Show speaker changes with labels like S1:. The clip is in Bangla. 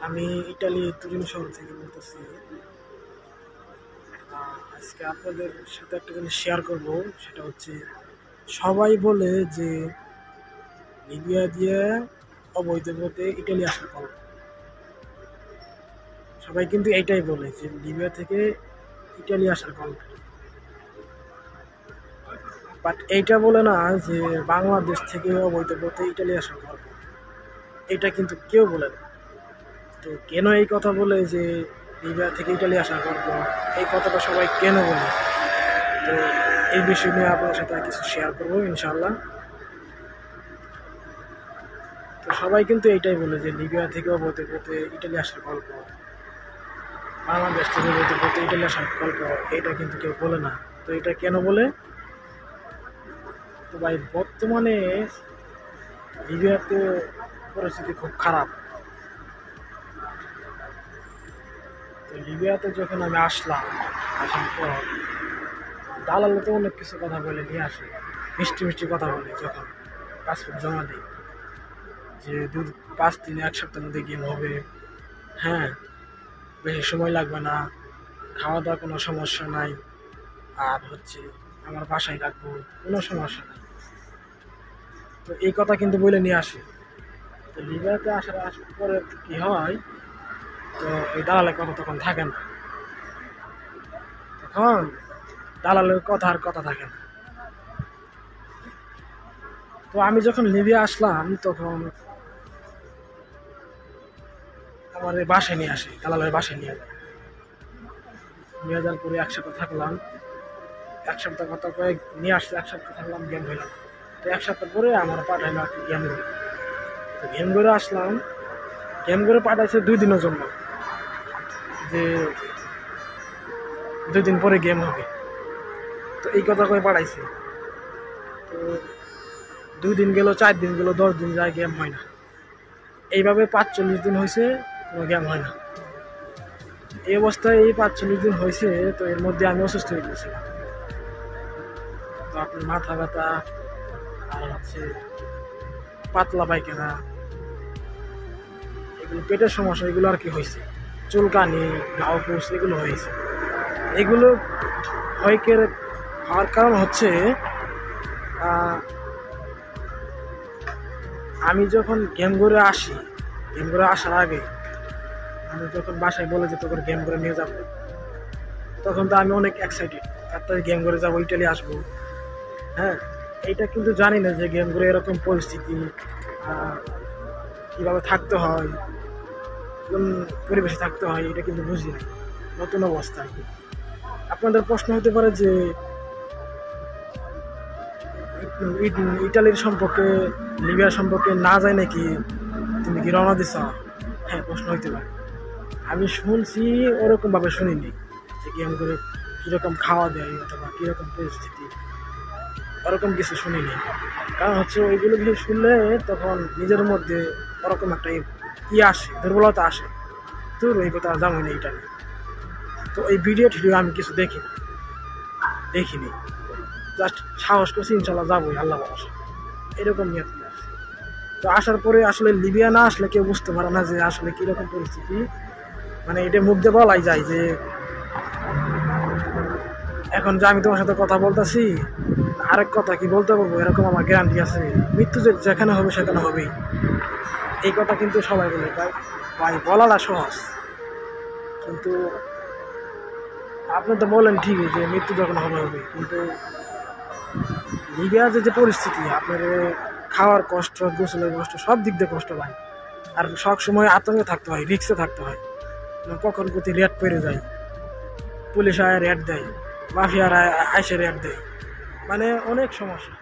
S1: আমি ইটালি তুরিন শহর থেকে বলতেছি। আজকে আপনাদের সাথে একটা জিনিস শেয়ার করব, সেটা হচ্ছে সবাই বলে যে লিবিয়া দিয়ে অবৈধ পথে ইটালি আসার কথা। সবাই কিন্তু এইটাই বলে যে লিবিয়া থেকে ইটালি আসার গল্প, বাট এইটা বলে না যে বাংলাদেশ থেকে অবৈধ পথে ইটালি আসার গল্প। এটা কিন্তু কেউ বলে না। তো কেন এই কথা বলে যে লিবিয়া থেকে ইটালি আসার গল্প, এই কথাটা সবাই কেন বলে? তো এই বিষয় নিয়ে আপনার সাথে কিছু শেয়ার করবো ইনশাআল্লাহ। তো সবাই কিন্তু এইটাই বলে যে লিবিয়া থেকে অবৈধ পথে ইটালি আসার গল্প, বাংলাদেশ থেকে অবৈধ পথে ইটালি আসার গল্প, এটা কিন্তু কেউ বলে না। তো এটা কেন বলে? তো ভাই, বর্তমানে লিবিয়াতে পরিস্থিতি খুব খারাপ। তো লিবিয়াতে যখন আমি আসলাম, আসার পর দালালে তো অনেক কিছু কথা বলে নিয়ে আসে, মিষ্টি মিষ্টি কথা বলে। যখন পাসপোর্ট জমা দিই যে 5 দিন 1 সপ্তাহের মধ্যে গেম হবে, হ্যাঁ, বেশি সময় লাগবে না, খাওয়া দাওয়ার কোনো সমস্যা নাই, আর হচ্ছে আমার বাসায় রাখবো, কোনো সমস্যা নাই। তো এই কথা কিন্তু বলে নিয়ে আসে। তো লিবিয়াতে আসার পরে কি হয়, তো এই দালালের কথা তখন থাকে না। তখন দালালের কথা আর কথা থাকে না। তো আমি যখন লিবিয়া আসলাম তখন আমার এই বাসায় নিয়ে আসে, দালালের বাসায় নিয়ে যায়। নিয়ে যাওয়ার পরে 1 সপ্তাহ থাকলাম। 1 সপ্তাহ কথা কয়ে নিয়ে আসছে, 1 সপ্তাহ থাকলাম, গেম হইলাম। তো 1 সপ্তাহ পরে আমার পাঠাইলো আর কি গেম করে। তো গেম করে আসলাম, গেম করে পাঠাইছে 2 দিনের জন্য, যে 2 দিন পরে গেম হবে। তো এই কথা কয়ে পাঠাইছে। তো 2 দিন গেল, 4 দিন গেল, 10 দিন যায়, গেম হয় না। এইভাবে 45 দিন হয়েছে, কোনো গেম হয় না। এই অবস্থায় এই 45 দিন হয়েছে, তো এর মধ্যে আমি অসুস্থ হয়ে গেছিলাম। তো আপনার মাথা ব্যথা, আর হচ্ছে পাতলা পায়খানা, এগুলো পেটের সমস্যা, এগুলো আর কি হয়েছে, চুলকানি, ঘাউপুস, এগুলো হয়েছে। এগুলো হওয়ার কারণ হচ্ছে আমি যখন গেম করে আসি, গেম করে আসার আগে আমি যখন বাসায় বলে যে তোকে গেম করে নিয়ে যাবো, তখন তো আমি অনেক এক্সাইটেড, তারপরে গেম করে যাবো, ইটালি আসবো। হ্যাঁ, এইটা কিন্তু জানি না যে গেম করে এরকম পরিস্থিতি, কীভাবে থাকতে হয়, কোন পরিবেশে থাকতে হয়, এটা কিন্তু বুঝি না, নতুন অবস্থা। আপনাদের প্রশ্ন হতে পারে যে ইটালির সম্পর্কে, লিবিয়া সম্পর্কে না যায় নাকি, তুমি কি রওনা দিছ? হ্যাঁ, প্রশ্ন হইতে পারে। আমি শুনছি, ওরকমভাবে শুনিনি যে গেম করে কীরকম খাওয়া দেয় অথবা কীরকম পরিস্থিতি, ওরকম কিছু শুনিনি। কারণ হচ্ছে ওইগুলো কিছু শুনলে তখন নিজের মধ্যে ওরকম একটা আসে, দুর্বলতা আসে। তোর ওই কথা জানো না এটা। তো এই ভিডিও আমি কিছু দেখিনি, জাস্ট সাহস করছি, ইনশাল্লাহ যাবোই, আল্লাহ ভরসা, এরকম নিয়ে আসছে। তো আসার পরে আসলে লিবিয়া না আসলে কেউ বুঝতে পারে না যে আসলে কীরকম পরিস্থিতি। মানে এটা মুখ দিয়ে বলাই যায় যে এখন যে আমি তোমার সাথে কথা বলতেছি, আরেক কথা কি বলতে পারবো এরকম আমার গ্যারান্টি আছে? মৃত্যু যেখানে হবে সেখানে হবেই, এই কথা কিন্তু সবাই বলে। ভাই, বলাটা সহজ, কিন্তু আপনি তো বলেন ঠিকই যে মৃত্যু যখন হবে, কিন্তু লিবিয়ার যে পরিস্থিতি, আপনার খাওয়ার কষ্ট, গোসলের কষ্ট, সব দিক দিয়ে কষ্ট ভাই। আর সব সময় আতঙ্কে থাকতে হয়, রিক্সে থাকতে হয়, কখন কোথায় রেড পেরে যায়, পুলিশ আয় রেড দেয়, মাফিয়ারা আইসে রেড দেয়, মানে অনেক সমস্যা।